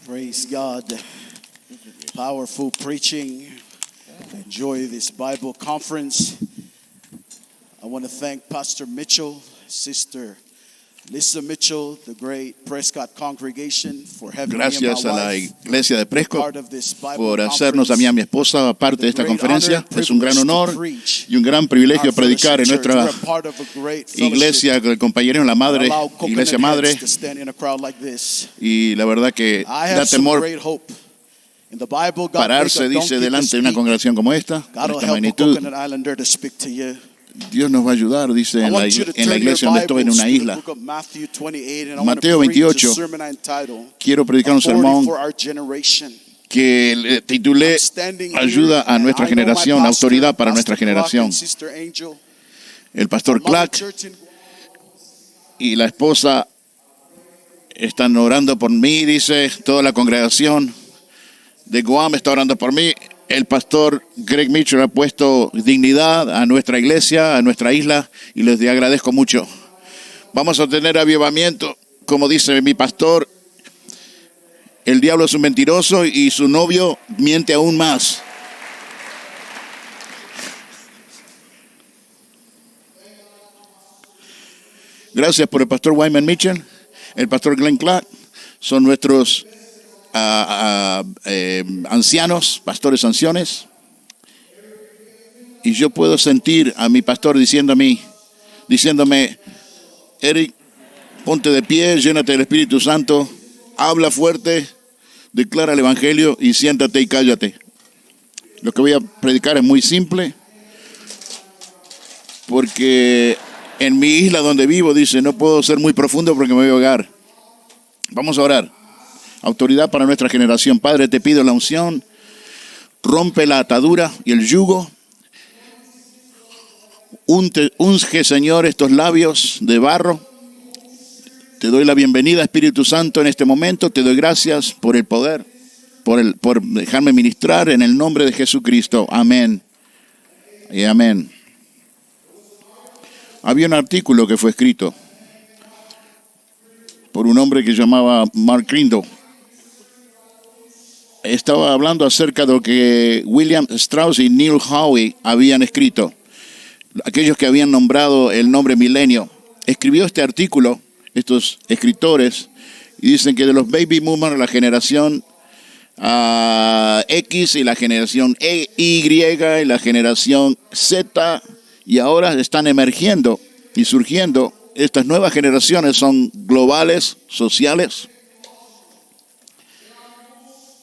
Praise God. Powerful preaching. Enjoy this Bible conference. I want to thank Pastor Mitchell, Sister Lisa Mitchell, the great Prescott congregation, for having Gracias a la iglesia de Prescott part of this Bible por hacernos a mí y a mi esposa parte de esta The great conferencia. honor and Es un gran privilege to honor preach y un gran privilegio our predicar en fellowship church. nuestra We're a part of a great iglesia, el compañero, la madre, Allow coconut iglesia heads madre, to stand in a crowd like this. y la verdad que I da have some temor great hope. In the Bible, God pararse, made a dice, donkey to delante de una speak. congregación como esta, God con will esta help a magnitud. coconut islander to speak to you. Dios nos va a ayudar, dice, I en want you to la turn your iglesia donde estoy, en Bibles una to the isla. book of Matthew 28, and I want Mateo to preach a 28. sermon I entitled Quiero predicar un Authority sermón for Our Generation. que le titulé I'm standing here, Ayuda a and nuestra I know my generación, pastor, autoridad para Pastor nuestra Clark generación. and Sister Angel, El pastor Mother Clark Church in- y la esposa están orando por mí, dice, toda la congregación de Guam está orando por mí. El pastor Greg Mitchell ha puesto dignidad a nuestra iglesia, a nuestra isla, y les agradezco mucho. Vamos a tener avivamiento, como dice mi pastor. El diablo es un mentiroso y su novio miente aún más. Gracias por el pastor Wyman Mitchell, el pastor Glenn Clark. Son nuestros ancianos, pastores ancianos. Y yo puedo sentir a mi pastor diciéndome, Eric, ponte de pie, llénate del Espíritu Santo, habla fuerte, declara el Evangelio y siéntate y cállate. Lo que voy a predicar es muy simple, porque en mi isla donde vivo, dice, no puedo ser muy profundo porque me voy a ahogar. Vamos a orar. Autoridad para nuestra generación. Padre, te pido la unción, rompe la atadura y el yugo. Unge, Señor, estos labios de barro. Te doy la bienvenida, Espíritu Santo, en este momento. Te doy gracias por el poder, por dejarme ministrar en el nombre de Jesucristo. Amén. Y amén. Había un artículo que fue escrito por un hombre que se llamaba Mark Rindo. Estaba hablando acerca de lo que William Strauss y Neil Howe habían escrito, aquellos que habían nombrado el nombre milenio. Escribió este artículo, estos escritores, y dicen que de los baby boomers, la generación X y la generación Y y la generación Z, y ahora están emergiendo y surgiendo. Estas nuevas generaciones son globales, sociales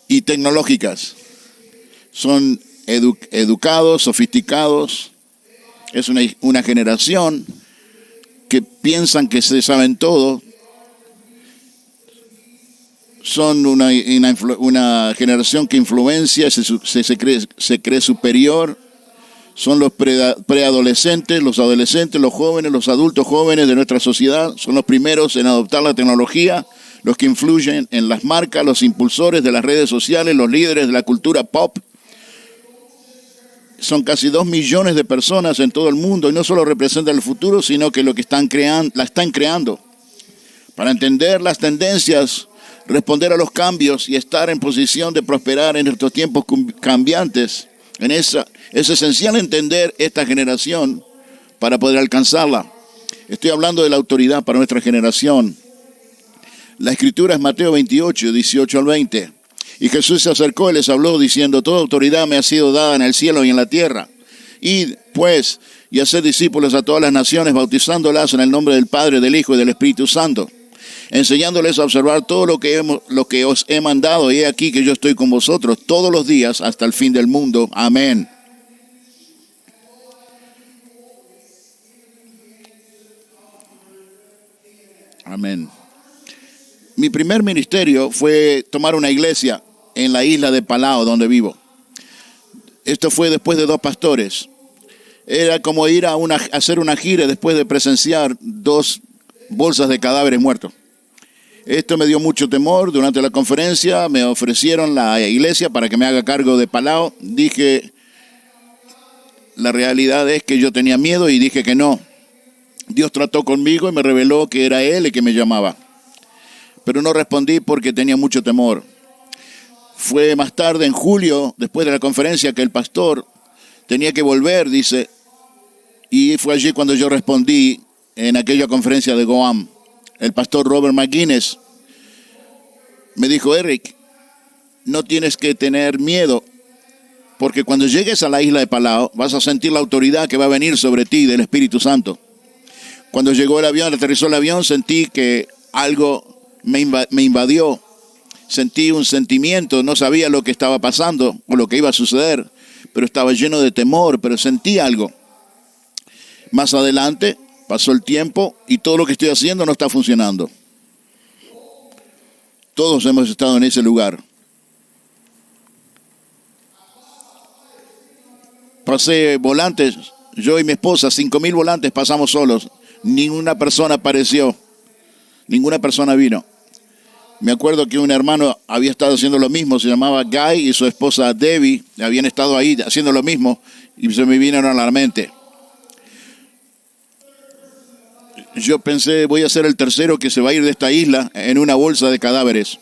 y tecnológicas. Son educados, sofisticados. Es una generación que piensan que se saben todo. Son una generación que influencia, se cree superior. Son los preadolescentes, los adolescentes, los jóvenes, los adultos jóvenes de nuestra sociedad. Son los primeros en adoptar la tecnología, los que influyen en las marcas, los impulsores de las redes sociales, los líderes de la cultura pop. Son casi 2 millones de personas en todo el mundo y no solo representan el futuro, sino que lo que la están creando. Para entender las tendencias, responder a los cambios y estar en posición de prosperar en estos tiempos cambiantes, es esencial entender esta generación para poder alcanzarla. Estoy hablando de la autoridad para nuestra generación. La escritura es Mateo 28, 18 al 20. Y Jesús se acercó y les habló diciendo: toda autoridad me ha sido dada en el cielo y en la tierra. Id, pues, y haced discípulos a todas las naciones, bautizándolas en el nombre del Padre, del Hijo y del Espíritu Santo, enseñándoles a observar todo lo que os he mandado. Y he aquí que yo estoy con vosotros todos los días hasta el fin del mundo. Amén. Amén. Mi primer ministerio fue tomar una iglesia en la isla de Palau, donde vivo. Esto fue después de 2 pastores. Era como ir a hacer una gira después de presenciar 2 bolsas de cadáveres muertos. Esto me dio mucho temor. Durante la conferencia me ofrecieron la iglesia para que me haga cargo de Palau. Dije, la realidad es que yo tenía miedo y dije que no. Dios trató conmigo y me reveló que era Él el que me llamaba. Pero no respondí porque tenía mucho temor. Fue más tarde, en julio, después de la conferencia, que el pastor tenía que volver, dice, y fue allí cuando yo respondí en aquella conferencia de Guam. El pastor Robert McGuinness me dijo, Eric, no tienes que tener miedo, porque cuando llegues a la isla de Palau vas a sentir la autoridad que va a venir sobre ti del Espíritu Santo. Cuando llegó el avión, aterrizó el avión, sentí que algo me invadió. Sentí un sentimiento, no sabía lo que estaba pasando o lo que iba a suceder, pero estaba lleno de temor, pero sentí algo. Más adelante pasó el tiempo y todo lo que estoy haciendo no está funcionando. Todos hemos estado en ese lugar. Pasé volantes, yo y mi esposa, 5,000 volantes pasamos solos. Ninguna persona apareció, ninguna persona vino. Me acuerdo que un hermano había estado haciendo lo mismo, se llamaba Guy, y su esposa Debbie habían estado ahí haciendo lo mismo y se me vinieron a la mente. Yo pensé, voy a ser el tercero que se va a ir de esta isla en una bolsa de cadáveres.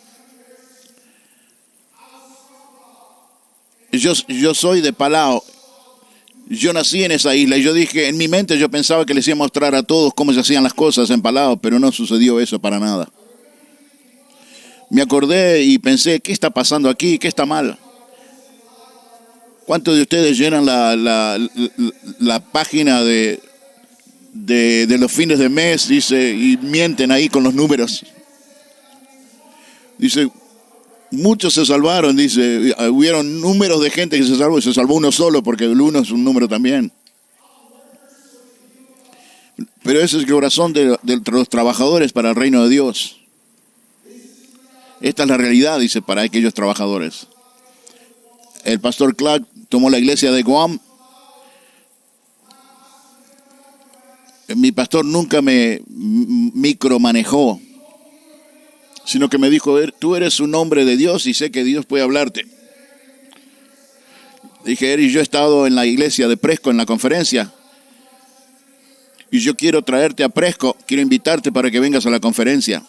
Yo soy de Palau. Yo nací en esa isla y yo dije, en mi mente yo pensaba que les iba a mostrar a todos cómo se hacían las cosas en Palau, pero no sucedió eso para nada. Me acordé y pensé, ¿qué está pasando aquí? ¿Qué está mal? ¿Cuántos de ustedes llenan la página de los fines de mes, dice, y mienten ahí con los números? Dice, muchos se salvaron, dice, hubieron números de gente que se salvó y se salvó uno solo, porque el uno es un número también. Pero ese es el corazón de los trabajadores para el reino de Dios. Esta es la realidad, dice, para aquellos trabajadores. El pastor Clark tomó la iglesia de Guam. Mi pastor nunca me micromanejó, sino que me dijo, tú eres un hombre de Dios y sé que Dios puede hablarte. Dije, Eric, yo he estado en la iglesia de Presco en la conferencia y yo quiero traerte a Presco, quiero invitarte para que vengas a la conferencia.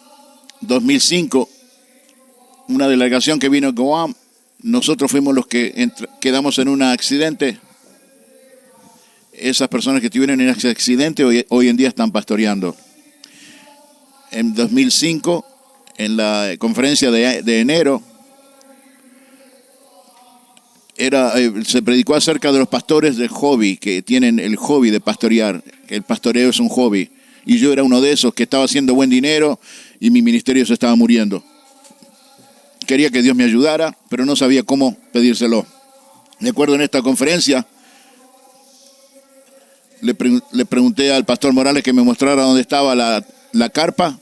2005, una delegación que vino a Guam, nosotros fuimos los que quedamos en un accidente. Esas personas que tuvieron en ese accidente hoy en día están pastoreando. En 2005, en la conferencia de enero, se predicó acerca de los pastores de hobby, que tienen el hobby de pastorear, que el pastoreo es un hobby. Y yo era uno de esos que estaba haciendo buen dinero y mi ministerio se estaba muriendo. Quería que Dios me ayudara, pero no sabía cómo pedírselo. Me acuerdo en esta conferencia, le pregunté al pastor Morales que me mostrara dónde estaba la carpa.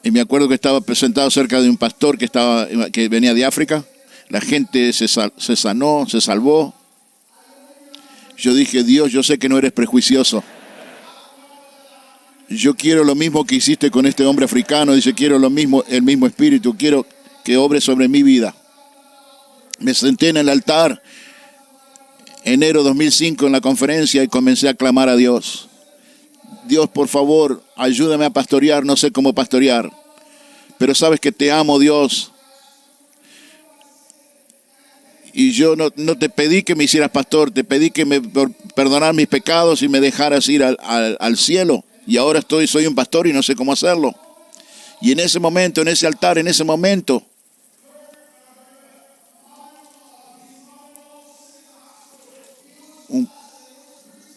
Y me acuerdo que estaba presentado cerca de un pastor que venía de África. La gente se sanó, se salvó. Yo dije, Dios, yo sé que no eres prejuicioso. Yo quiero lo mismo que hiciste con este hombre africano. Dice, quiero lo mismo, el mismo espíritu. Quiero que obre sobre mi vida. Me senté en el altar, enero 2005, en la conferencia y comencé a clamar a Dios. Dios, por favor, ayúdame a pastorear. No sé cómo pastorear, pero sabes que te amo, Dios. Y yo no te pedí que me hicieras pastor, te pedí que me perdonaras mis pecados y me dejaras ir al cielo. Y ahora soy un pastor y no sé cómo hacerlo. Y en ese momento, en ese altar, en ese momento,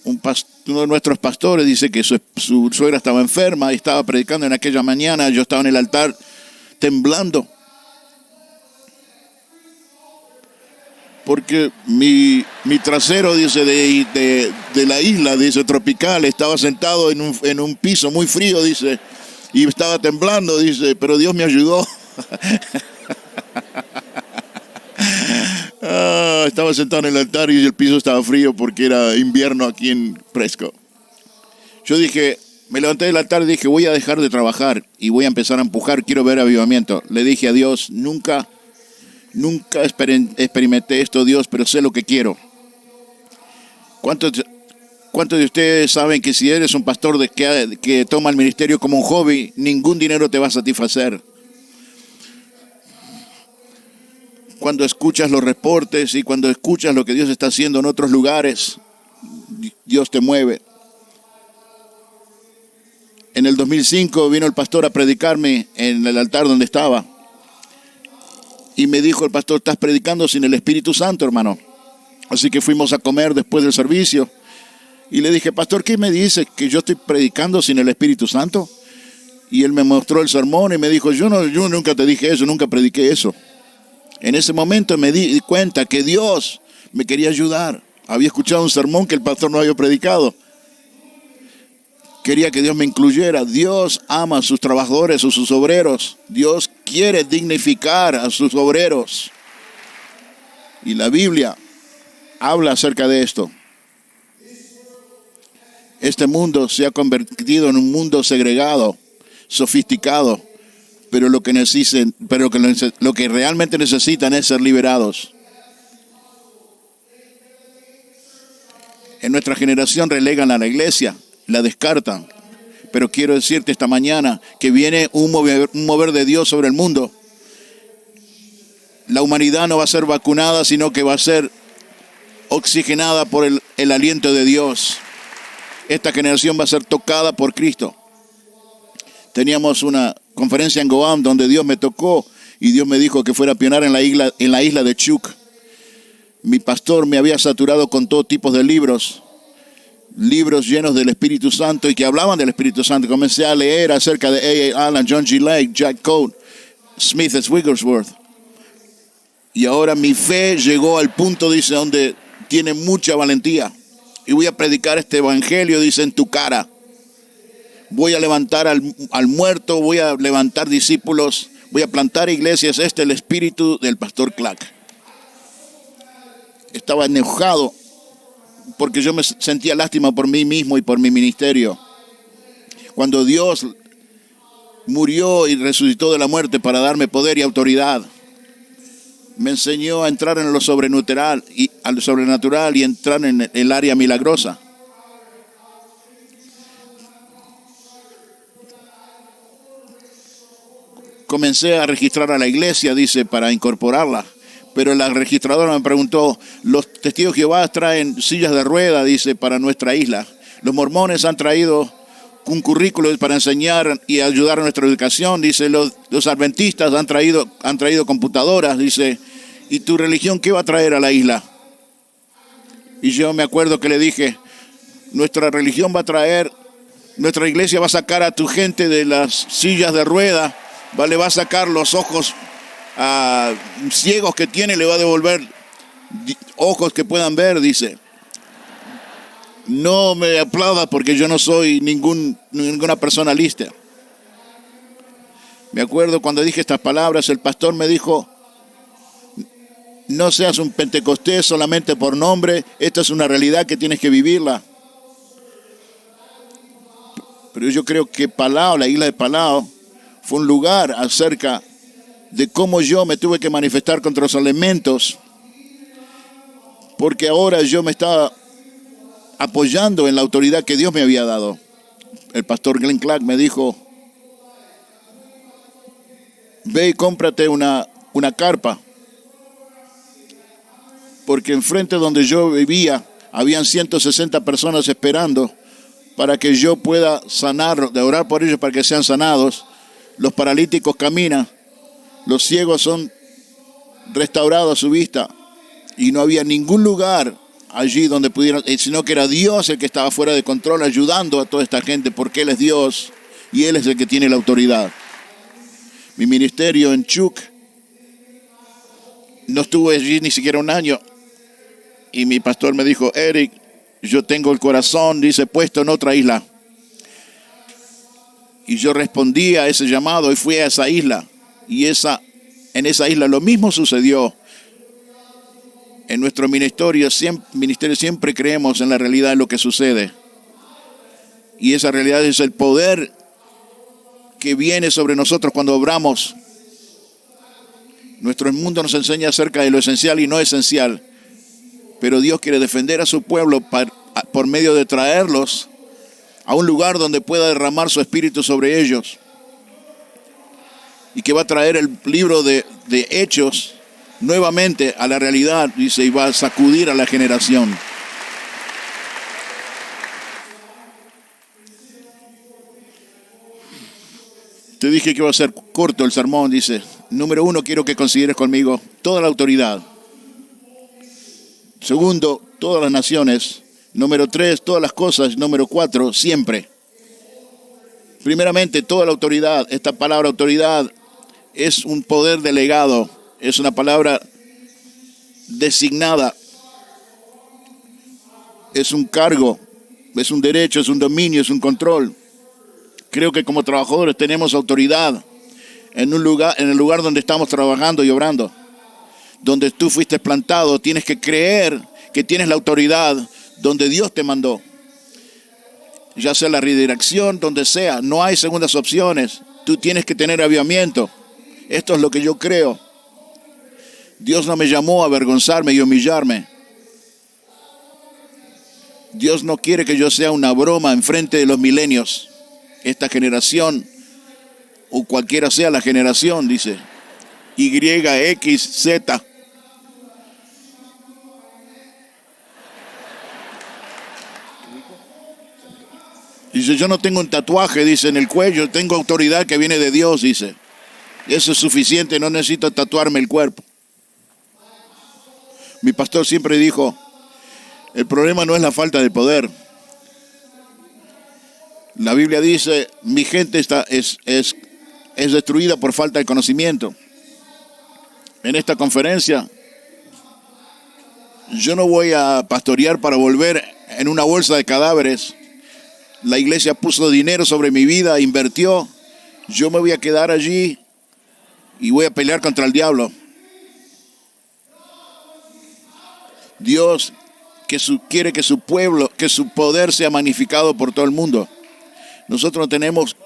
uno de nuestros pastores dice que su suegra estaba enferma y estaba predicando en aquella mañana. Yo estaba en el altar temblando. Porque mi trasero, dice, de la isla, dice, tropical, estaba sentado en un piso muy frío, dice, y estaba temblando, dice, pero Dios me ayudó. Estaba sentado en el altar y el piso estaba frío porque era invierno aquí en Presco. Yo dije, me levanté del altar y dije, voy a dejar de trabajar y voy a empezar a empujar, quiero ver avivamiento. Le dije a Dios, nunca experimenté esto, Dios, pero sé lo que quiero. ¿Cuántos de ustedes saben que si eres un pastor que toma el ministerio como un hobby, ningún dinero te va a satisfacer? cuando escuchas los reportes y cuando escuchas lo que Dios está haciendo en otros lugares, Dios te mueve. En el 2005 vino el pastor a predicarme en el altar donde estaba. Y me dijo el pastor, estás predicando sin el Espíritu Santo, hermano. Así que fuimos a comer después del servicio. Y le dije, pastor, ¿qué me dice? ¿Que yo estoy predicando sin el Espíritu Santo? Y él me mostró el sermón y me dijo, yo nunca te dije eso, nunca prediqué eso. En ese momento me di cuenta que Dios me quería ayudar. Había escuchado un sermón que el pastor no había predicado. Quería que Dios me incluyera. Dios ama a sus trabajadores, a sus obreros. Dios quiere dignificar a sus obreros. Y la Biblia habla acerca de esto. Este mundo se ha convertido en un mundo segregado, sofisticado, pero lo que realmente necesitan es ser liberados. En nuestra generación relegan a la iglesia, la descartan, pero quiero decirte esta mañana que viene un mover de Dios sobre el mundo. La humanidad no va a ser vacunada, sino que va a ser oxigenada por el aliento de Dios. Esta generación va a ser tocada por Cristo. Teníamos una conferencia en Guam donde Dios me tocó y Dios me dijo que fuera a pionar en la isla de Chuuk. Mi pastor me había saturado con todo tipo de libros llenos del Espíritu Santo y que hablaban del Espíritu Santo. Comencé a leer acerca de A.A. Allen, John G. Lake, Jack Coate, Smith Wigglesworth. Y ahora mi fe llegó al punto, dice, donde tiene mucha valentía. Y voy a predicar este evangelio, dice, en tu cara. Voy a levantar al muerto, voy a levantar discípulos, voy a plantar iglesias. Este es el espíritu del pastor Clark. Estaba enojado porque yo me sentía lástima por mí mismo y por mi ministerio. Cuando Dios murió y resucitó de la muerte para darme poder y autoridad, me enseñó a entrar en lo sobrenatural y entrar en el área milagrosa. Comencé a registrar a la iglesia, dice, para incorporarla. Pero la registradora me preguntó, los testigos de Jehová traen sillas de rueda, dice, para nuestra isla. Los mormones han traído un currículo para enseñar y ayudar a nuestra educación, dice. Los adventistas han traído computadoras, dice. ¿Y tu religión qué va a traer a la isla? Y yo me acuerdo que le dije, nuestra religión va a traer, nuestra iglesia va a sacar a tu gente de las sillas de rueda, le va a sacar los ojos ciegos que tiene, le va a devolver ojos que puedan ver, dice. No me aplaudas porque yo no soy ninguna persona lista. Me acuerdo cuando dije estas palabras, el pastor me dijo, no seas un pentecostés solamente por nombre, esta es una realidad que tienes que vivirla. Pero yo creo que Palau, la isla de Palau, fue un lugar acerca de cómo yo me tuve que manifestar contra los elementos, porque ahora yo me estaba apoyando en la autoridad que Dios me había dado. El pastor Glenn Clark me dijo, ve y cómprate una carpa, porque enfrente donde yo vivía habían 160 personas esperando para que yo pueda sanar, de orar por ellos para que sean sanados. Los paralíticos caminan, los ciegos son restaurados a su vista, y no había ningún lugar allí donde pudieran, sino que era Dios el que estaba fuera de control ayudando a toda esta gente, porque Él es Dios y Él es el que tiene la autoridad. Mi ministerio en Chuuk no estuve allí ni siquiera un año, y mi pastor me dijo, Eric, yo tengo el corazón, dice, puesto en otra isla. Y yo respondí a ese llamado y fui a esa isla. Y en esa isla lo mismo sucedió. En nuestro ministerio siempre creemos en la realidad de lo que sucede. Y esa realidad es el poder que viene sobre nosotros cuando obramos. Nuestro mundo nos enseña acerca de lo esencial y no esencial. Pero Dios quiere defender a su pueblo por medio de traerlos a un lugar donde pueda derramar su espíritu sobre ellos. Y que va a traer el libro de Hechos nuevamente a la realidad, dice, y va a sacudir a la generación. Te dije que iba a ser corto el sermón, dice. Número 1, quiero que consideres conmigo toda la autoridad. Segundo, todas las naciones. Número 3, todas las cosas. Número 4, siempre. Primeramente, toda la autoridad. Esta palabra autoridad es un poder delegado. Es una palabra designada. Es un cargo. Es un derecho, es un dominio, es un control. Creo que como trabajadores tenemos autoridad en el lugar donde estamos trabajando y obrando. Donde tú fuiste plantado, tienes que creer que tienes la autoridad donde Dios te mandó. Ya sea la redirección, donde sea, no hay segundas opciones. Tú tienes que tener avivamiento. Esto es lo que yo creo. Dios no me llamó a avergonzarme y humillarme. Dios no quiere que yo sea una broma enfrente de los milenios. Esta generación, o cualquiera sea la generación, dice, Y, X, Z. Dice, yo no tengo un tatuaje, dice, en el cuello, tengo autoridad que viene de Dios, dice. Eso es suficiente, no necesito tatuarme el cuerpo. Mi pastor siempre dijo, el problema no es la falta de poder. La Biblia dice, mi gente es destruida por falta de conocimiento. En esta conferencia, yo no voy a pastorear para volver en una bolsa de cadáveres. La iglesia puso dinero sobre mi vida, invirtió. Yo me voy a quedar allí y voy a pelear contra el diablo. Dios quiere que su pueblo, que su poder sea magnificado por todo el mundo. Nosotros no tenemos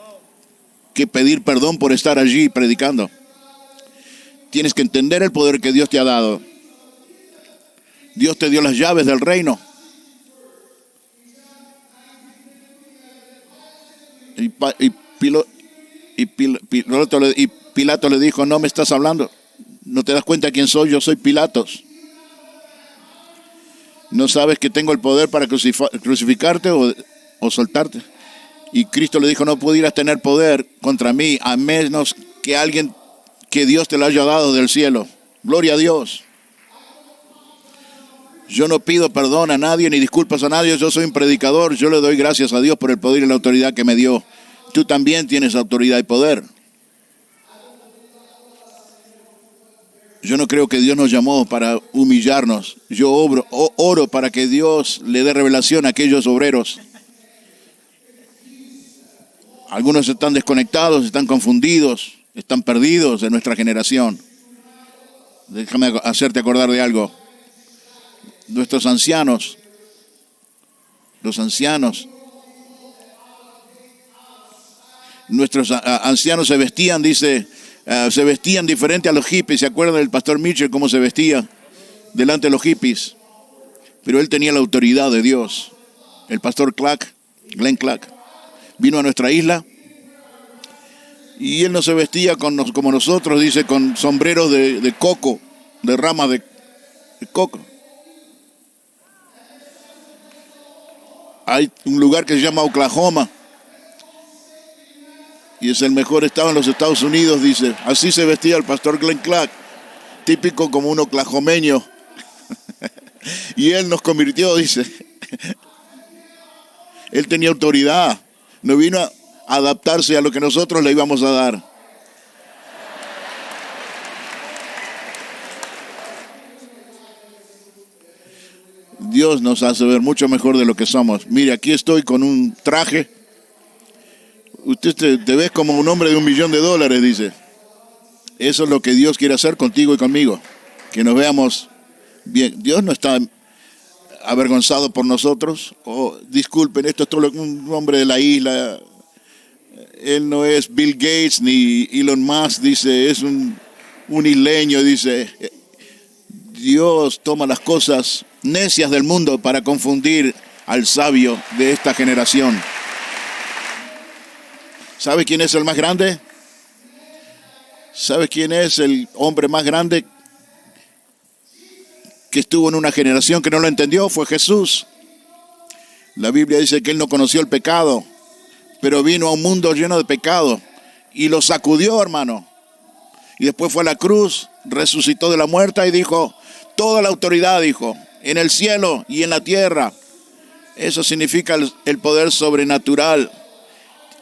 que pedir perdón por estar allí predicando. Tienes que entender el poder que Dios te ha dado. Dios te dio las llaves del reino. Y Pilato le dijo, no me estás hablando. ¿No te das cuenta quién soy? Yo soy Pilatos. ¿No sabes que tengo el poder para crucificarte o soltarte? Y Cristo le dijo, no pudieras tener poder contra mí a menos que Dios te lo haya dado del cielo. Gloria a Dios. Yo no pido perdón a nadie ni disculpas a nadie. Yo soy un predicador. Yo le doy gracias a Dios por el poder y la autoridad que me dio. Tú también tienes autoridad y poder. Yo no creo que Dios nos llamó para humillarnos. Yo oro para que Dios le dé revelación a aquellos obreros. Algunos están desconectados, están confundidos, están perdidos de nuestra generación. Déjame hacerte acordar de algo. Nuestros ancianos, nuestros ancianos se vestían, dice, se vestían diferente a los hippies. ¿Se acuerdan del pastor Mitchell cómo se vestía delante de los hippies? Pero él tenía la autoridad de Dios. El pastor Glenn Clark, vino a nuestra isla y él no se vestía como nosotros, dice, con sombreros de coco, de ramas de coco. Hay un lugar que se llama Oklahoma y es el mejor estado en los Estados Unidos, dice. Así se vestía el pastor Glenn Clark, típico como un oklahomeño. Y él nos convirtió, dice. Él tenía autoridad, no vino a adaptarse a lo que nosotros le íbamos a dar. Dios nos hace ver mucho mejor de lo que somos. Mire, aquí estoy con un traje. Usted te ves como un hombre de $1 millón, dice. Eso es lo que Dios quiere hacer contigo y conmigo. Que nos veamos bien. Dios no está avergonzado por nosotros. Oh, disculpen, esto es un hombre de la isla. Él no es Bill Gates ni Elon Musk, dice. Es un isleño, dice. Dios toma las cosas necias del mundo para confundir al sabio de esta generación. ¿Sabe quién es el más grande? ¿Sabe quién es el hombre más grande que estuvo en una generación que no lo entendió fue Jesús. La Biblia dice que Él no conoció el pecado, pero vino a un mundo lleno de pecado y lo sacudió, hermano. Y después fue a la cruz, resucitó de la muerte y dijo, toda la autoridad, dijo, en el cielo y en la tierra. Eso significa el poder sobrenatural.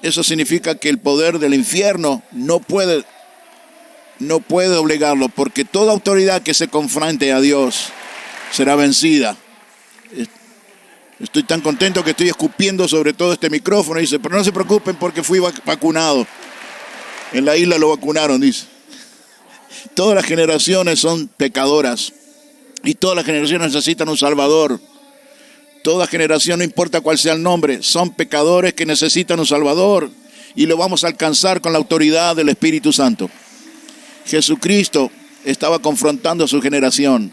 Eso significa que el poder del infierno no puede doblegarlo, porque toda autoridad que se confronte a Dios será vencida. Estoy tan contento que estoy escupiendo sobre todo este micrófono. Dice, pero no se preocupen porque fui vacunado. En la isla lo vacunaron, dice. Todas las generaciones son pecadoras y todas las generaciones necesitan un Salvador. Toda generación, no importa cuál sea el nombre, son pecadores que necesitan un Salvador y lo vamos a alcanzar con la autoridad del Espíritu Santo. Jesucristo estaba confrontando a su generación.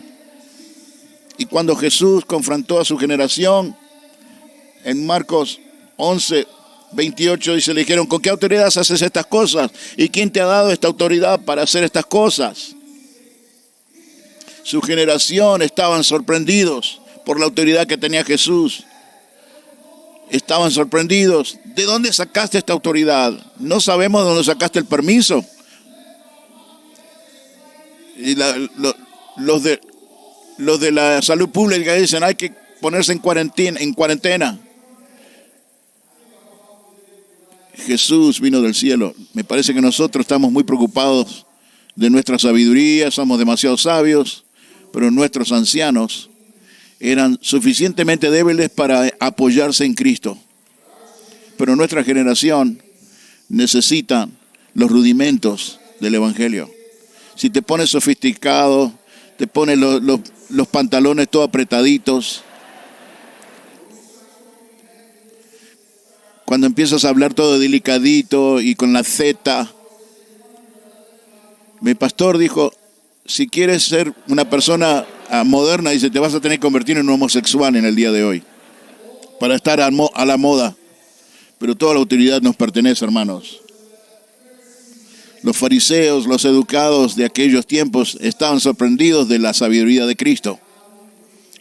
Y cuando Jesús confrontó a su generación, en Marcos 11:28 dice, le dijeron, ¿con qué autoridad haces estas cosas? ¿Y quién te ha dado esta autoridad para hacer estas cosas? Su generación estaban sorprendidos por la autoridad que tenía Jesús. Estaban sorprendidos. ¿De dónde sacaste esta autoridad? No sabemos de dónde sacaste el permiso. Y los de la salud pública dicen, hay que ponerse en cuarentena. Jesús vino del cielo. Me parece que nosotros estamos muy preocupados de nuestra sabiduría, somos demasiado sabios, pero nuestros ancianos eran suficientemente débiles para apoyarse en Cristo. Pero nuestra generación necesita los rudimentos del Evangelio. Si te pones sofisticado, te pones los pantalones todos apretaditos, cuando empiezas a hablar todo delicadito y con la Z. Mi pastor dijo, si quieres ser una persona moderna, dice, te vas a tener que convertir en un homosexual en el día de hoy, para estar a la moda. Pero toda la autoridad nos pertenece, hermanos. Los fariseos, los educados de aquellos tiempos, estaban sorprendidos de la sabiduría de Cristo.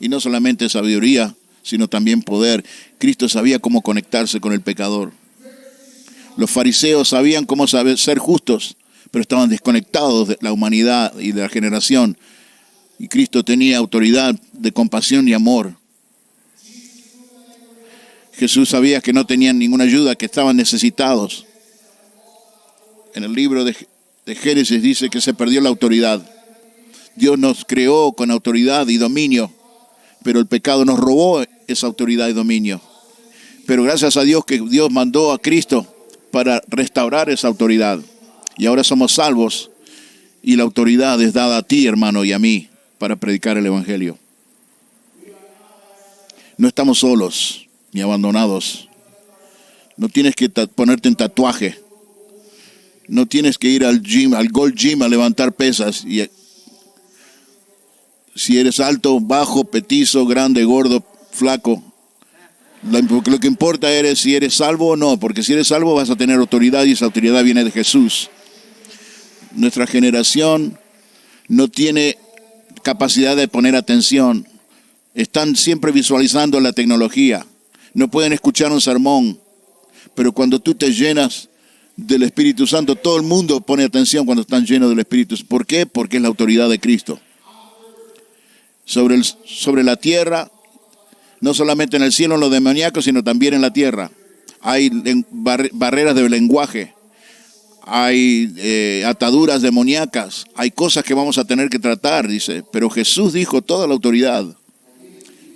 Y no solamente sabiduría, sino también poder. Cristo sabía cómo conectarse con el pecador. Los fariseos sabían cómo ser justos, pero estaban desconectados de la humanidad y de la generación. Y Cristo tenía autoridad de compasión y amor. Jesús sabía que no tenían ninguna ayuda, que estaban necesitados. En el libro de Génesis dice que se perdió la autoridad. Dios nos creó con autoridad y dominio, pero el pecado nos robó esa autoridad y dominio. Pero gracias a Dios que Dios mandó a Cristo para restaurar esa autoridad. Y ahora somos salvos y la autoridad es dada a ti, hermano, y a mí para predicar el Evangelio. No estamos solos ni abandonados. No tienes que ponerte en tatuaje. No tienes que ir al gym, al Gold Gym a levantar pesas. Y si eres alto, bajo, petizo, grande, gordo, flaco, lo que importa es si eres salvo o no, porque si eres salvo vas a tener autoridad y esa autoridad viene de Jesús. Nuestra generación no tiene capacidad de poner atención. Están siempre visualizando la tecnología. No pueden escuchar un sermón. Pero cuando tú te llenas del Espíritu Santo, todo el mundo pone atención cuando están llenos del Espíritu. ¿Por qué? Porque es la autoridad de Cristo. Sobre la tierra, no solamente en el cielo en los demoníacos, sino también en la tierra. Hay barreras de lenguaje, hay ataduras demoníacas, hay cosas que vamos a tener que tratar, dice. Pero Jesús dijo, toda la autoridad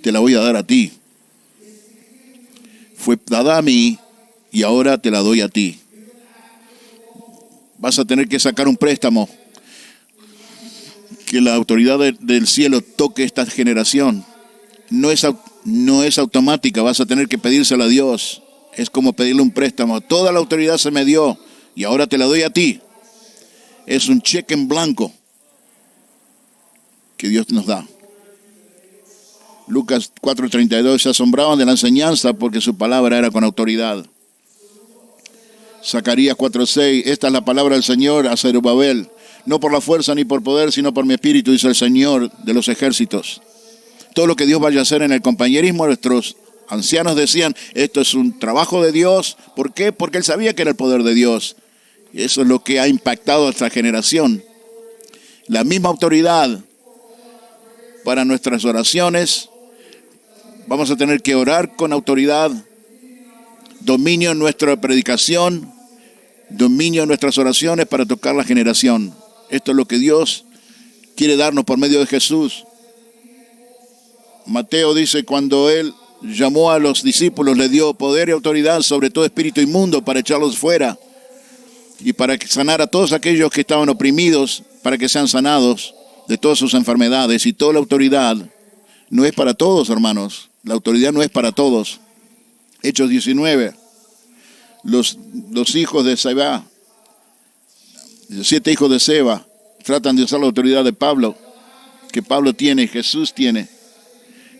te la voy a dar a ti. Fue dada a mí y ahora te la doy a ti. Vas a tener que sacar un préstamo. Que la autoridad del cielo toque esta generación. No es automática, vas a tener que pedírsela a Dios. Es como pedirle un préstamo. Toda la autoridad se me dio y ahora te la doy a ti. Es un cheque en blanco que Dios nos da. Lucas 4:32, se asombraban de la enseñanza porque su palabra era con autoridad. Zacarías 4:6, esta es la palabra del Señor a Zerubabel. No por la fuerza ni por poder, sino por mi espíritu, dice el Señor de los ejércitos. todo lo que Dios vaya a hacer en el compañerismo. Nuestros ancianos decían, esto es un trabajo de Dios. ¿Por qué? Porque él sabía que era el poder de Dios. Y eso es lo que ha impactado a esta generación. La misma autoridad para nuestras oraciones. Vamos a tener que orar con autoridad, dominio en nuestra predicación, dominio en nuestras oraciones para tocar la generación. Esto es lo que Dios quiere darnos por medio de Jesús. Mateo dice, cuando él llamó a los discípulos, le dio poder y autoridad sobre todo espíritu inmundo para echarlos fuera y para sanar a todos aquellos que estaban oprimidos, para que sean sanados de todas sus enfermedades. Y toda la autoridad no es para todos, hermanos. La autoridad no es para todos. Hechos 19. Los hijos de Seba, 7 hijos de Seba, tratan de usar la autoridad de Pablo, que Pablo tiene, Jesús tiene.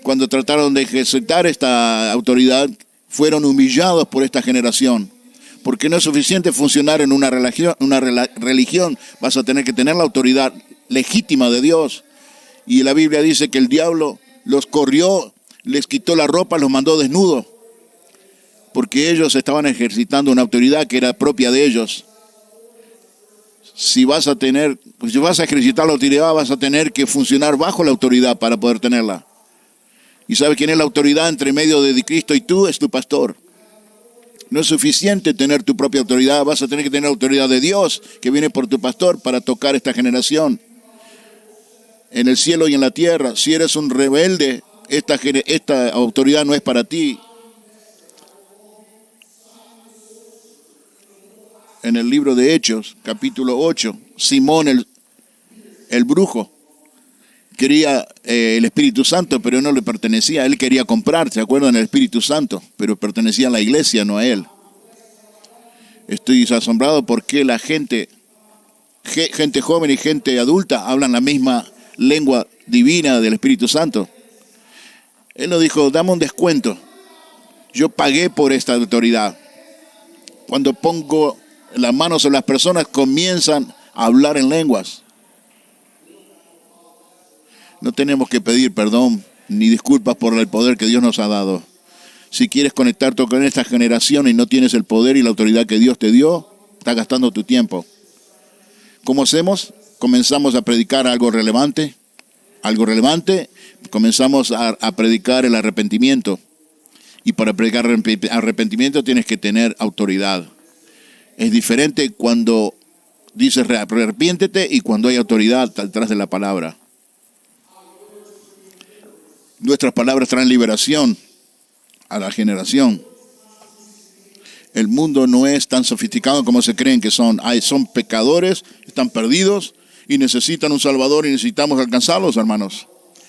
Cuando trataron de ejercitar esta autoridad, fueron humillados por esta generación. Porque no es suficiente funcionar en una religión, vas a tener que tener la autoridad legítima de Dios. Y la Biblia dice que el diablo los corrió, les quitó la ropa, los mandó desnudos, porque ellos estaban ejercitando una autoridad que era propia de ellos. Si vas a ejercitar la autoridad, vas a tener que funcionar bajo la autoridad para poder tenerla. ¿Y sabes quién es la autoridad entre medio de Cristo y tú? Es tu pastor. No es suficiente tener tu propia autoridad, vas a tener que tener la autoridad de Dios que viene por tu pastor para tocar esta generación. En el cielo y en la tierra, si eres un rebelde, esta autoridad no es para ti. En el libro de Hechos, capítulo 8, Simón el brujo quería el Espíritu Santo, pero no le pertenecía. Él quería comprar, ¿se acuerdan? El Espíritu Santo, pero pertenecía a la iglesia, no a él. Estoy asombrado porque la gente joven y gente adulta hablan la misma lengua divina del Espíritu Santo. Él nos dijo, dame un descuento. Yo pagué por esta autoridad. Cuando pongo las manos en las personas, comienzan a hablar en lenguas. No tenemos que pedir perdón ni disculpas por el poder que Dios nos ha dado. Si quieres conectarte con esta generación y no tienes el poder y la autoridad que Dios te dio, estás gastando tu tiempo. ¿Cómo hacemos? Comenzamos a predicar algo relevante. Comenzamos a predicar el arrepentimiento. Y para predicar arrepentimiento tienes que tener autoridad. Es diferente cuando dices arrepiéntete y cuando hay autoridad detrás de la palabra. Nuestras palabras traen liberación a la generación. El mundo no es tan sofisticado como se creen que son. Son pecadores, están perdidos y necesitan un Salvador y necesitamos alcanzarlos, hermanos.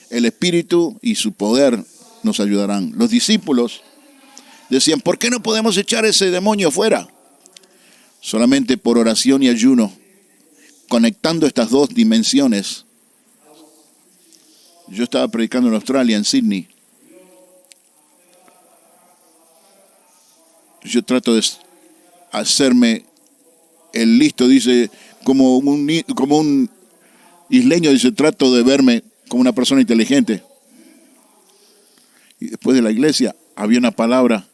El Espíritu y su poder nos ayudarán. Los discípulos decían, ¿por qué no podemos echar ese demonio fuera? Solamente por oración y ayuno, conectando estas dos dimensiones. Yo estaba predicando en Australia, en Sydney. Yo trato de hacerme el listo, dice, como un isleño, dice, trato de verme como una persona inteligente. Y después de la iglesia había una palabra.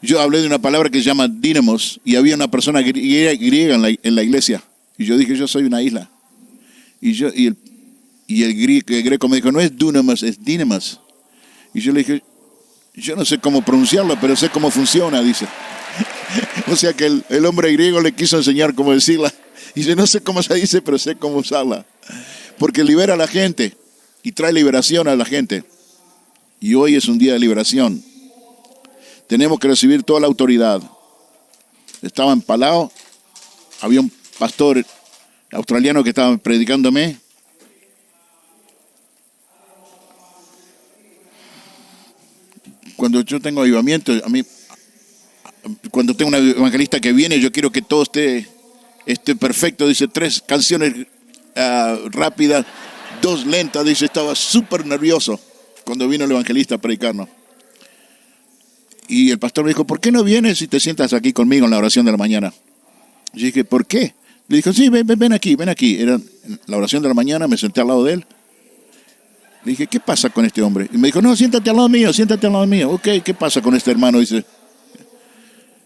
Yo hablé de una palabra que se llama dínamos y había una persona griega en la iglesia. Y yo dije, yo soy una isla. Y el greco me dijo, no es dunamis, es dínamos. Y yo le dije, yo no sé cómo pronunciarlo, pero sé cómo funciona, dice. O sea que el hombre griego le quiso enseñar cómo decirla. Y dice, no sé cómo se dice, pero sé cómo usarla. Porque libera a la gente y trae liberación a la gente. Y hoy es un día de liberación. Tenemos que recibir toda la autoridad. Estaba en Palau, había un pastor australiano que estaba predicándome. Cuando yo tengo avivamiento, cuando tengo un evangelista que viene, yo quiero que todo esté perfecto. Dice 3 canciones rápidas, 2 lentas. Dice, estaba súper nervioso cuando vino el evangelista a predicarnos. Y el pastor me dijo, ¿por qué no vienes y te sientas aquí conmigo en la oración de la mañana? Yo dije, ¿por qué? Le dijo, sí, ven aquí. Era la oración de la mañana, me senté al lado de él. Le dije, ¿qué pasa con este hombre? Y me dijo, no, siéntate al lado mío, siéntate al lado mío. Ok, ¿qué pasa con este hermano? Dice,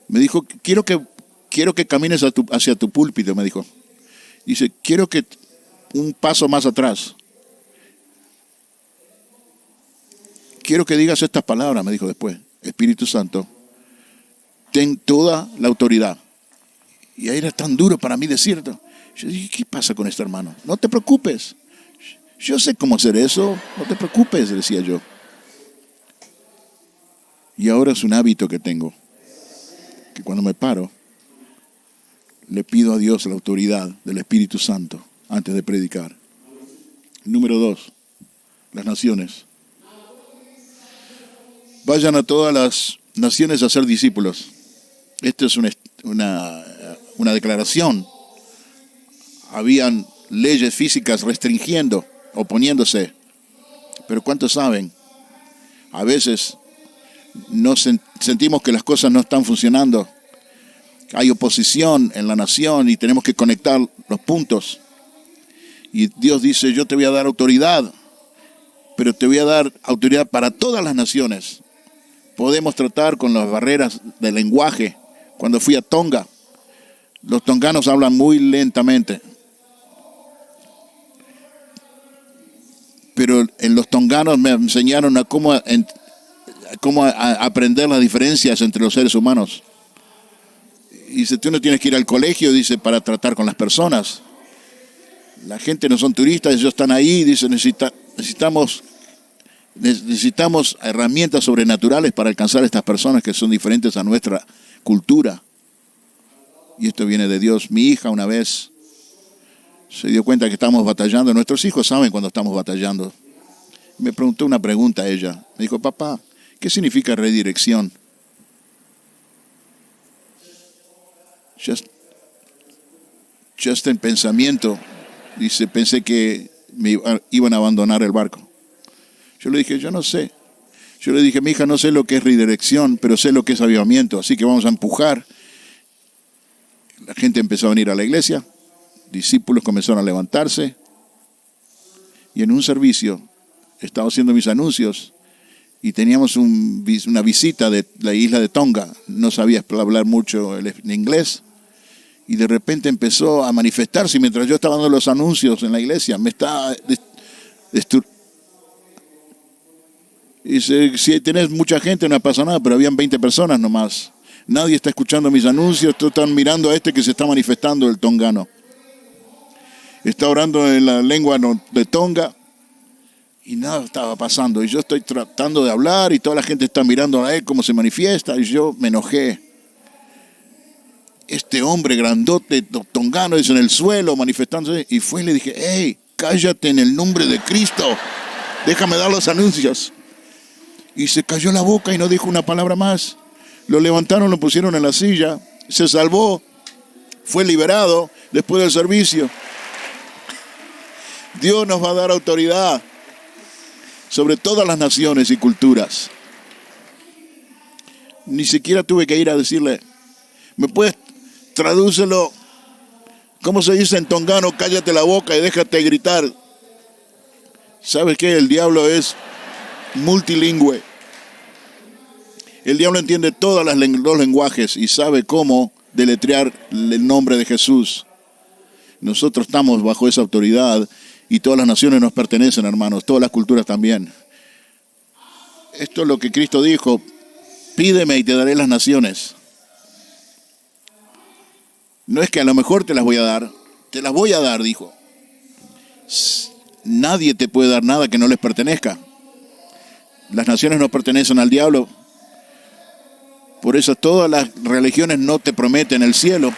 me dijo, quiero que camines hacia tu púlpito, me dijo. Dice, quiero que un paso más atrás. Quiero que digas estas palabras, me dijo después. Espíritu Santo, ten toda la autoridad. Y ahí era tan duro para mí decirlo. Yo dije, ¿qué pasa con este hermano? No te preocupes. Yo sé cómo hacer eso. No te preocupes, decía yo. Y ahora es un hábito que tengo. Que cuando me paro, le pido a Dios la autoridad del Espíritu Santo antes de predicar. Número 2, las naciones. Vayan a todas las naciones a ser discípulos. Esta es una declaración. Habían leyes físicas restringiendo, oponiéndose. Pero ¿cuántos saben? A veces sentimos que las cosas no están funcionando. Hay oposición en la nación y tenemos que conectar los puntos. Y Dios dice, yo te voy a dar autoridad, pero te voy a dar autoridad para todas las naciones. Podemos tratar con las barreras del lenguaje. Cuando fui a Tonga, los tonganos hablan muy lentamente. Pero en los tonganos me enseñaron a cómo aprender las diferencias entre los seres humanos. Y dice, tú no tienes que ir al colegio, dice, para tratar con las personas. La gente no son turistas, ellos están ahí, dice, necesitamos herramientas sobrenaturales para alcanzar a estas personas que son diferentes a nuestra cultura. Y esto viene de Dios. Mi hija una vez se dio cuenta que estamos batallando. Nuestros hijos saben cuando estamos batallando. Me preguntó una pregunta a ella. Me dijo, papá, ¿qué significa redirección? Just en pensamiento, dice, pensé que me iban a abandonar el barco. Yo le dije, yo no sé. Yo le dije, mi hija, no sé lo que es redirección, pero sé lo que es avivamiento, así que vamos a empujar. La gente empezó a venir a la iglesia, discípulos comenzaron a levantarse, y en un servicio estaba haciendo mis anuncios y teníamos una visita de la isla de Tonga. No sabía hablar mucho el inglés. Y de repente empezó a manifestarse mientras yo estaba dando los anuncios en la iglesia. Me estaba dice, si tenés mucha gente no pasa nada, pero habían 20 personas nomás. Nadie está escuchando mis anuncios, todos están mirando a este que se está manifestando, el tongano. Está orando en la lengua de Tonga y nada estaba pasando. Y yo estoy tratando de hablar y toda la gente está mirando a él cómo se manifiesta y yo me enojé. Este hombre grandote, tongano, dice, en el suelo, manifestándose, y fue y le dije, hey, cállate en el nombre de Cristo, déjame dar los anuncios. Y se cayó la boca y no dijo una palabra más. Lo levantaron, lo pusieron en la silla, se salvó, fue liberado después del servicio. Dios nos va a dar autoridad sobre todas las naciones y culturas. Ni siquiera tuve que ir a decirle, ¿me puedes tradúcelo? ¿Cómo se dice en tongano? Cállate la boca y déjate gritar. ¿Sabes qué? El diablo es multilingüe. El diablo entiende todos los lenguajes y sabe cómo deletrear el nombre de Jesús. Nosotros estamos bajo esa autoridad y todas las naciones nos pertenecen, hermanos, todas las culturas también. Esto es lo que Cristo dijo, pídeme y te daré las naciones. No es que a lo mejor te las voy a dar, dijo. Nadie te puede dar nada que no les pertenezca. Las naciones no pertenecen al diablo. Por eso todas las religiones no te prometen el cielo,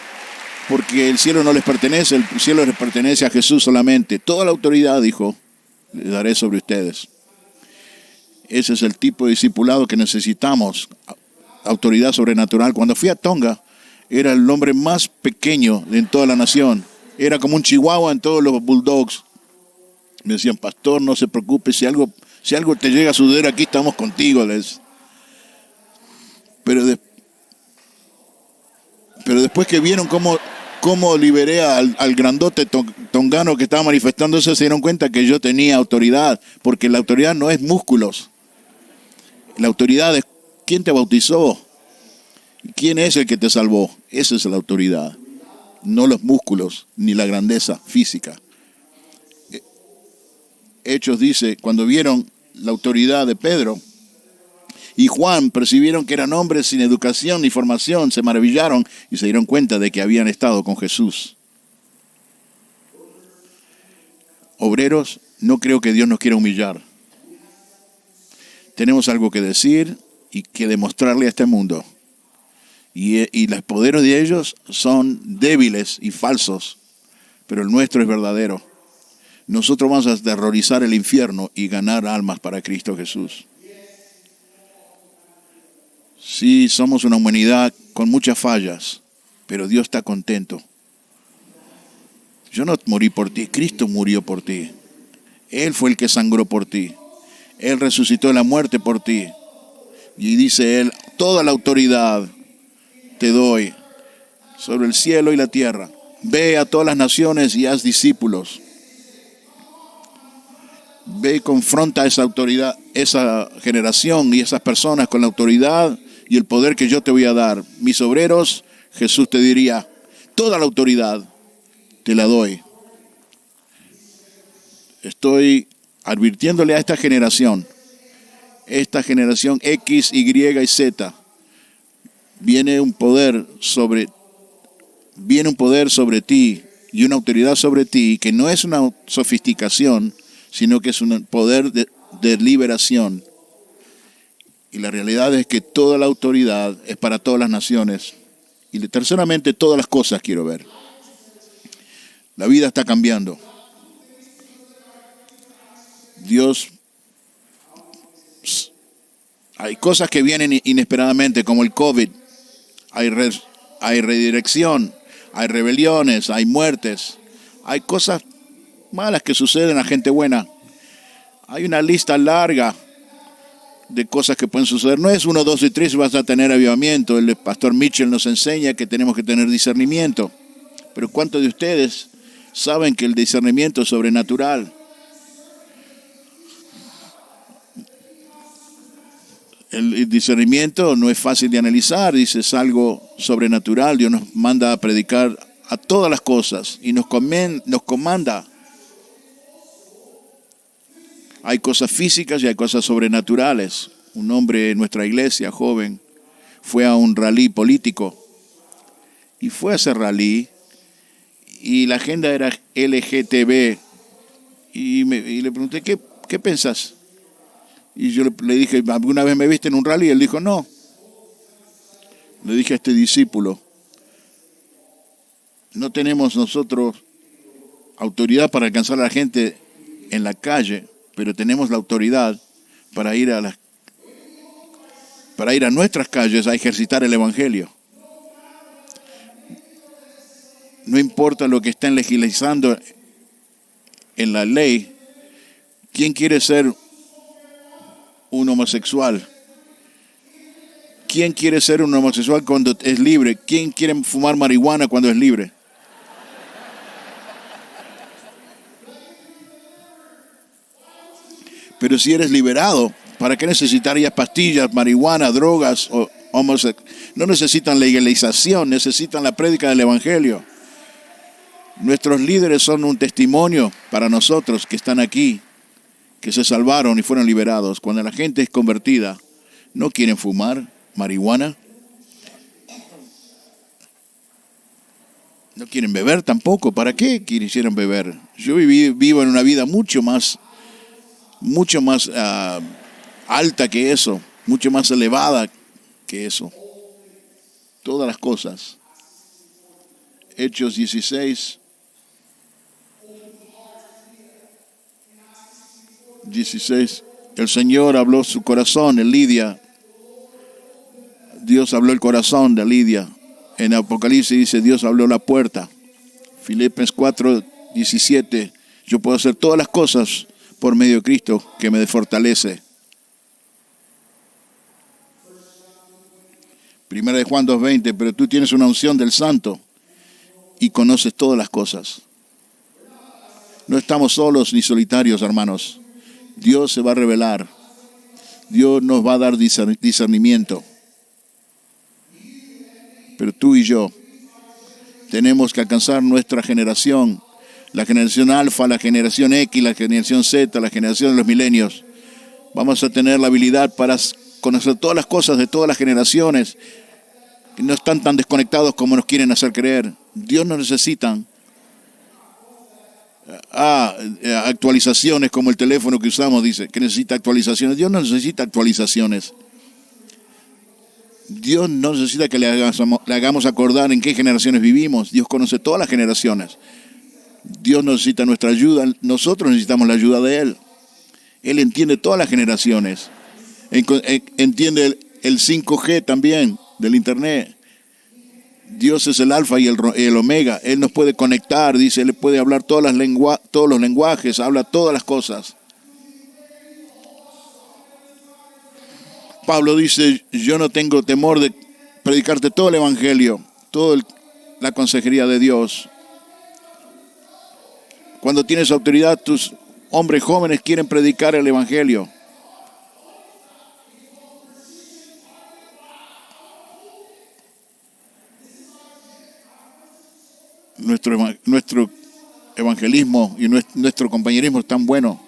porque el cielo no les pertenece, el cielo les pertenece a Jesús solamente. Toda la autoridad, dijo, le daré sobre ustedes. Ese es el tipo de discipulado que necesitamos, autoridad sobrenatural. Cuando fui a Tonga, era el hombre más pequeño en toda la nación. Era como un chihuahua en todos los bulldogs. Me decían, pastor, no se preocupe, si algo te llega a suceder aquí, estamos contigo. Pero después que vieron cómo cómo liberé al grandote tongano que estaba manifestándose, se dieron cuenta que yo tenía autoridad, porque la autoridad no es músculos. La autoridad es quién te bautizó, quién es el que te salvó. Esa es la autoridad, no los músculos ni la grandeza física. Hechos dice, cuando vieron la autoridad de Pedro y Juan, percibieron que eran hombres sin educación ni formación, se maravillaron y se dieron cuenta de que habían estado con Jesús. Obreros, no creo que Dios nos quiera humillar. Tenemos algo que decir y que demostrarle a este mundo. Y los poderes de ellos son débiles y falsos, pero el nuestro es verdadero. Nosotros vamos a aterrorizar el infierno y ganar almas para Cristo Jesús. Sí, somos una humanidad con muchas fallas, pero Dios está contento. Yo no morí por ti, Cristo murió por ti. Él fue el que sangró por ti. Él resucitó de la muerte por ti. Y dice Él, toda la autoridad te doy sobre el cielo y la tierra. Ve a todas las naciones y haz discípulos. Ve y confronta a esa autoridad, esa generación y esas personas con la autoridad y el poder que yo te voy a dar. Mis obreros, Jesús te diría, toda la autoridad te la doy. Estoy advirtiéndole a esta generación X, Y y Z, viene un poder sobre ti y una autoridad sobre ti que no es una sofisticación, sino que es un poder de liberación. Y la realidad es que toda la autoridad es para todas las naciones. Y terceramente, todas las cosas quiero ver. La vida está cambiando. Dios, hay cosas que vienen inesperadamente, como el COVID. Hay redirección, hay rebeliones, hay muertes. Hay cosas malas que suceden a gente buena. Hay una lista larga de cosas que pueden suceder. No es 1, 2 y 3 vas a tener avivamiento. El pastor Mitchell nos enseña que tenemos que tener discernimiento. Pero ¿cuántos de ustedes saben que el discernimiento es sobrenatural? El discernimiento no es fácil de analizar, dice, es algo sobrenatural. Dios nos manda a predicar a todas las cosas y nos comanda. Hay cosas físicas y hay cosas sobrenaturales. Un hombre en nuestra iglesia, joven, fue a un rally político y fue a ese rally y la agenda era LGTB y le pregunté, ¿qué pensás? Y yo le dije, ¿alguna vez me viste en un rally? Y él dijo, no. Le dije a este discípulo, no tenemos nosotros autoridad para alcanzar a la gente en la calle, pero tenemos la autoridad para ir a nuestras calles a ejercitar el evangelio. No importa lo que estén legislando en la ley, ¿quién quiere ser un homosexual? ¿Quién quiere ser un homosexual cuando es libre? ¿Quién quiere fumar marihuana cuando es libre? Pero si eres liberado, ¿para qué necesitarías pastillas, marihuana, drogas o homosexual? No necesitan legalización, necesitan la prédica del evangelio. Nuestros líderes son un testimonio para nosotros que están aquí, que se salvaron y fueron liberados. Cuando la gente es convertida, no quieren fumar marihuana, no quieren beber tampoco. ¿Para qué quisieran beber? Yo vivo en una vida mucho más alta que eso, mucho más elevada que eso. Todas las cosas. Hechos 16. El Señor habló su corazón en Lidia. Dios habló el corazón de Lidia. En Apocalipsis dice, Dios habló la puerta. Filipenses 4:17. Yo puedo hacer todas las cosas por medio de Cristo que me fortalece. Primera de Juan 2:20. Pero tú tienes una unción del Santo y conoces todas las cosas. No estamos solos ni solitarios, hermanos. Dios se va a revelar. Dios nos va a dar discernimiento. Pero tú y yo tenemos que alcanzar nuestra generación, la generación alfa, la generación X, la generación Z, la generación de los milenios. Vamos a tener la habilidad para conocer todas las cosas de todas las generaciones, que no están tan desconectados como nos quieren hacer creer. Dios no necesita actualizaciones como el teléfono que usamos, dice, que necesita actualizaciones. Dios no necesita actualizaciones. Dios no necesita que le hagamos acordar en qué generaciones vivimos. Dios conoce todas las generaciones. Dios necesita nuestra ayuda. Nosotros necesitamos la ayuda de Él. Él entiende todas las generaciones. Entiende el 5G también del Internet. Dios es el alfa y el omega. Él nos puede conectar, dice, Él puede hablar todos los lenguajes, habla todas las cosas. Pablo dice, yo no tengo temor de predicarte todo el evangelio, toda la consejería de Dios. Cuando tienes autoridad, tus hombres jóvenes quieren predicar el evangelio. Nuestro evangelismo y nuestro compañerismo es tan bueno.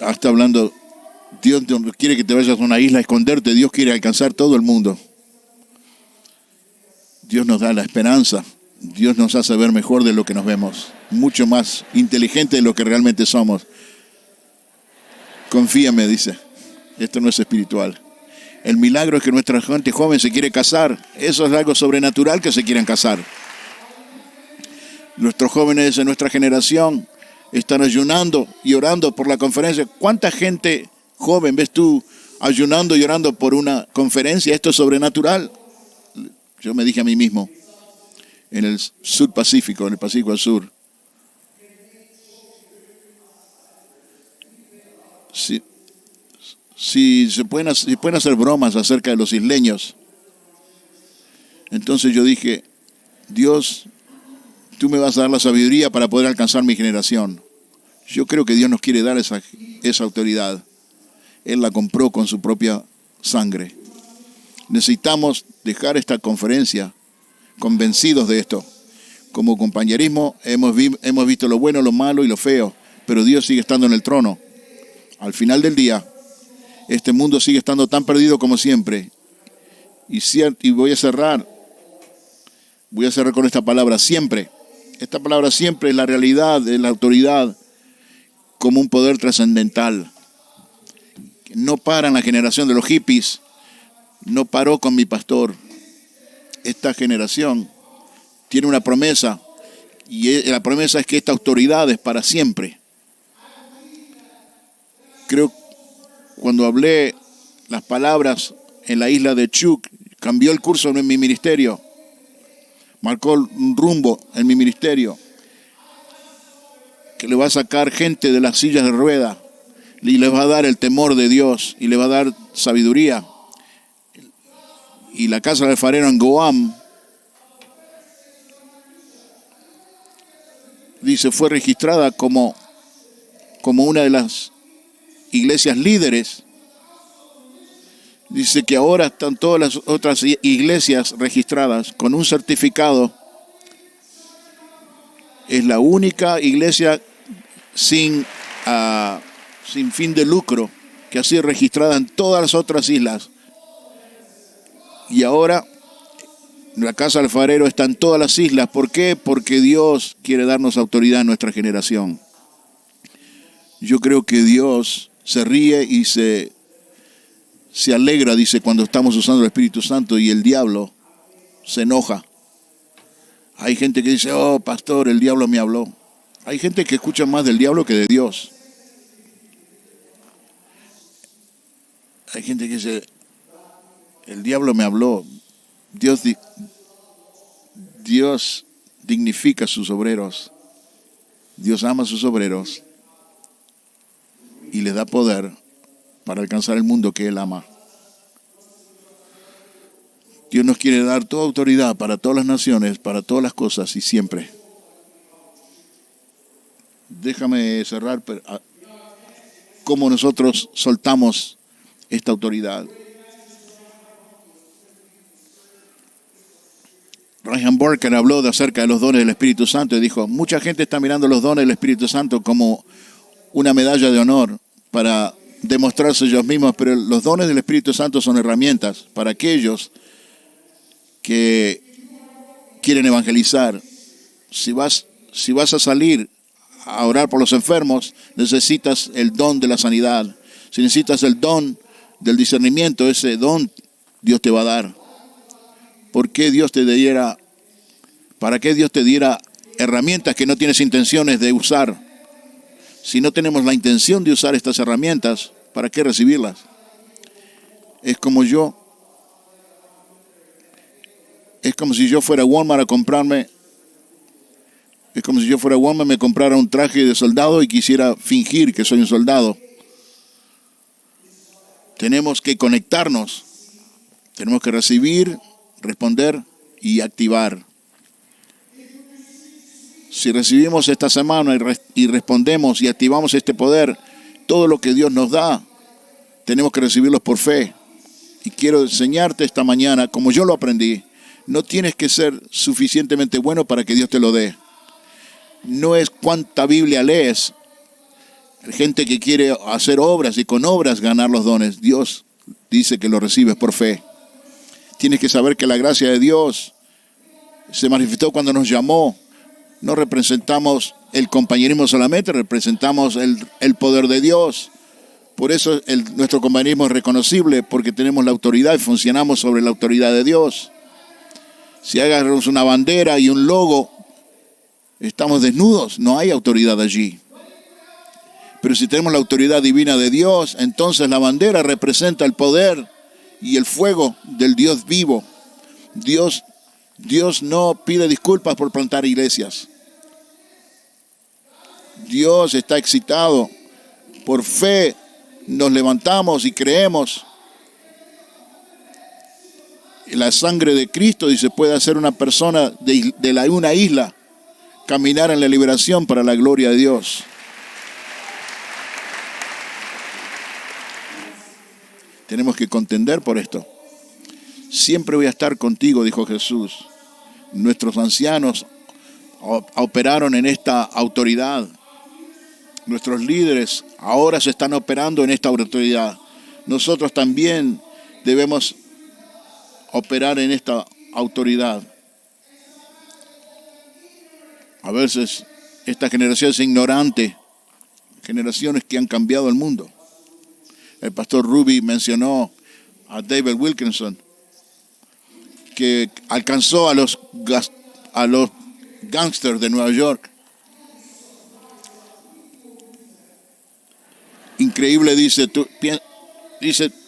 Está hablando, Dios no quiere que te vayas a una isla a esconderte, Dios quiere alcanzar todo el mundo. Dios nos da la esperanza, Dios nos hace ver mejor de lo que nos vemos, mucho más inteligente de lo que realmente somos. Confíame, dice, esto no es espiritual. El milagro es que nuestra gente joven se quiere casar, eso es algo sobrenatural que se quieran casar. Nuestros jóvenes de nuestra generación están ayunando y orando por la conferencia. ¿Cuánta gente joven ves tú ayunando y orando por una conferencia? Esto es sobrenatural. Yo me dije a mí mismo, en el sur Pacífico, en el Pacífico al sur, si se pueden hacer bromas acerca de los isleños, entonces yo dije, Dios, tú me vas a dar la sabiduría para poder alcanzar mi generación. Yo creo que Dios nos quiere dar esa autoridad. Él la compró con su propia sangre. Necesitamos dejar esta conferencia convencidos de esto. Como compañerismo hemos visto lo bueno, lo malo y lo feo, pero Dios sigue estando en el trono. Al final del día, este mundo sigue estando tan perdido como siempre. Y voy a cerrar con esta palabra, siempre. Esta palabra siempre es la realidad, es la autoridad como un poder trascendental. No para en la generación de los hippies, no paró con mi pastor. Esta generación tiene una promesa y la promesa es que esta autoridad es para siempre. Creo cuando hablé las palabras en la isla de Chuuk, cambió el curso en mi ministerio, marcó un rumbo en mi ministerio, que le va a sacar gente de las sillas de rueda y les va a dar el temor de Dios y le va a dar sabiduría. Y la casa del alfarero en Guam, dice, fue registrada como una de las iglesias líderes. Dice que ahora están todas las otras iglesias registradas con un certificado. Es la única iglesia sin fin de lucro que ha sido registrada en todas las otras islas. Y ahora la casa del alfarero está en todas las islas. ¿Por qué? Porque Dios quiere darnos autoridad en nuestra generación. Yo creo que Dios se ríe y se alegra, dice, cuando estamos usando el Espíritu Santo, y el diablo se enoja. Hay gente que dice, oh, pastor, el diablo me habló. Hay gente que escucha más del diablo que de Dios. Hay gente que dice, el diablo me habló. Dios dignifica a sus obreros. Dios ama a sus obreros y les da poder para alcanzar el mundo que Él ama. Dios nos quiere dar toda autoridad para todas las naciones, para todas las cosas y siempre. Déjame cerrar cómo nosotros soltamos esta autoridad. Reinhard Bonnke habló acerca de los dones del Espíritu Santo y dijo, mucha gente está mirando los dones del Espíritu Santo como una medalla de honor para demostrarse ellos mismos, pero los dones del Espíritu Santo son herramientas para aquellos que quieren evangelizar. Si vas a salir a orar por los enfermos, necesitas el don de la sanidad. Si necesitas el don del discernimiento, ese don Dios te va a dar. ¿Para qué Dios te diera herramientas que no tienes intenciones de usar? Si no tenemos la intención de usar estas herramientas, ¿para qué recibirlas? Es como si yo fuera a Walmart a comprarme. Es como si yo fuera a Walmart, me comprara un traje de soldado y quisiera fingir que soy un soldado. Tenemos que conectarnos. Tenemos que recibir, responder y activar. Si recibimos esta semana y respondemos y activamos este poder, todo lo que Dios nos da, tenemos que recibirlos por fe. Y quiero enseñarte esta mañana, como yo lo aprendí, no tienes que ser suficientemente bueno para que Dios te lo dé. No es cuánta Biblia lees. Hay gente que quiere hacer obras y con obras ganar los dones. Dios dice que lo recibes por fe. Tienes que saber que la gracia de Dios se manifestó cuando nos llamó. No representamos el compañerismo solamente, representamos el poder de Dios. Por eso nuestro compañerismo es reconocible, porque tenemos la autoridad y funcionamos sobre la autoridad de Dios. Si agarramos una bandera y un logo, estamos desnudos, no hay autoridad allí. Pero si tenemos la autoridad divina de Dios, entonces la bandera representa el poder y el fuego del Dios vivo. Dios no pide disculpas por plantar iglesias. Dios está excitado. Por fe nos levantamos y creemos. La sangre de Cristo, dice, puede hacer una persona de una isla caminar en la liberación para la gloria de Dios. Tenemos que contender por esto. Siempre voy a estar contigo, dijo Jesús. Nuestros ancianos operaron en esta autoridad. Nuestros líderes ahora se están operando en esta autoridad. Nosotros también debemos operar en esta autoridad. A veces esta generación es ignorante, generaciones que han cambiado el mundo. El pastor Ruby mencionó a David Wilkinson, que alcanzó a los gángsters de Nueva York. Increíble, dice,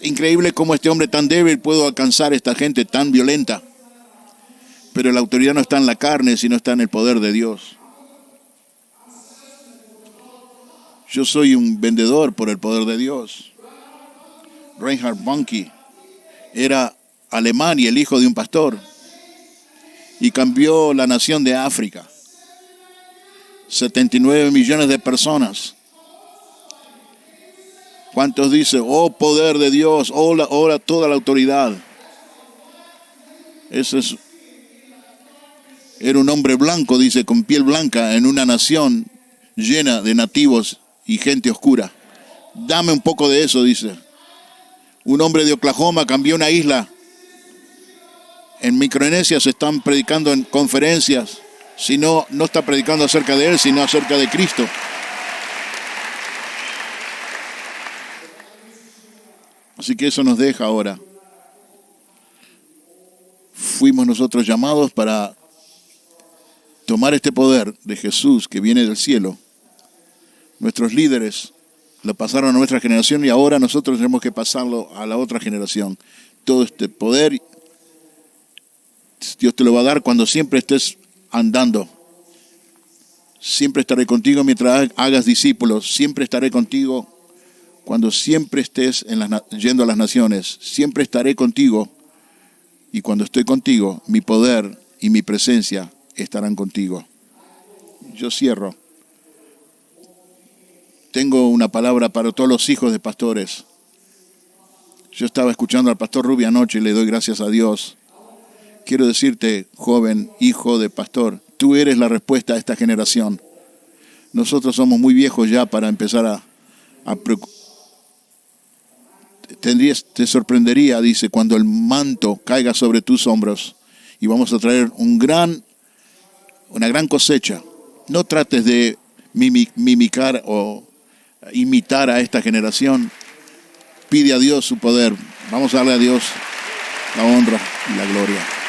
increíble cómo este hombre tan débil pudo alcanzar a esta gente tan violenta. Pero la autoridad no está en la carne, sino está en el poder de Dios. Yo soy un vendedor por el poder de Dios. Reinhard Bonnke era alemán y el hijo de un pastor. Y cambió la nación de África. 79 millones de personas. ¿Cuántos dicen, oh poder de Dios, oh toda la autoridad? Era un hombre blanco, dice, con piel blanca, en una nación llena de nativos y gente oscura. Dame un poco de eso, dice. Un hombre de Oklahoma cambió una isla. En Micronesia se están predicando en conferencias. Si no está predicando acerca de él, sino acerca de Cristo. Así que eso nos deja ahora. Fuimos nosotros llamados para tomar este poder de Jesús que viene del cielo. Nuestros líderes lo pasaron a nuestra generación y ahora nosotros tenemos que pasarlo a la otra generación. Todo este poder Dios te lo va a dar cuando siempre estés andando. Siempre estaré contigo mientras hagas discípulos. Siempre estaré contigo cuando siempre estés yendo a las naciones, siempre estaré contigo, y cuando estoy contigo, mi poder y mi presencia estarán contigo. Yo cierro. Tengo una palabra para todos los hijos de pastores. Yo estaba escuchando al pastor Rubio anoche y le doy gracias a Dios. Quiero decirte, joven, hijo de pastor, tú eres la respuesta a esta generación. Nosotros somos muy viejos ya para empezar te sorprendería, dice, cuando el manto caiga sobre tus hombros y vamos a traer una gran cosecha. No trates de mimicar o imitar a esta generación. Pide a Dios su poder. Vamos a darle a Dios la honra y la gloria.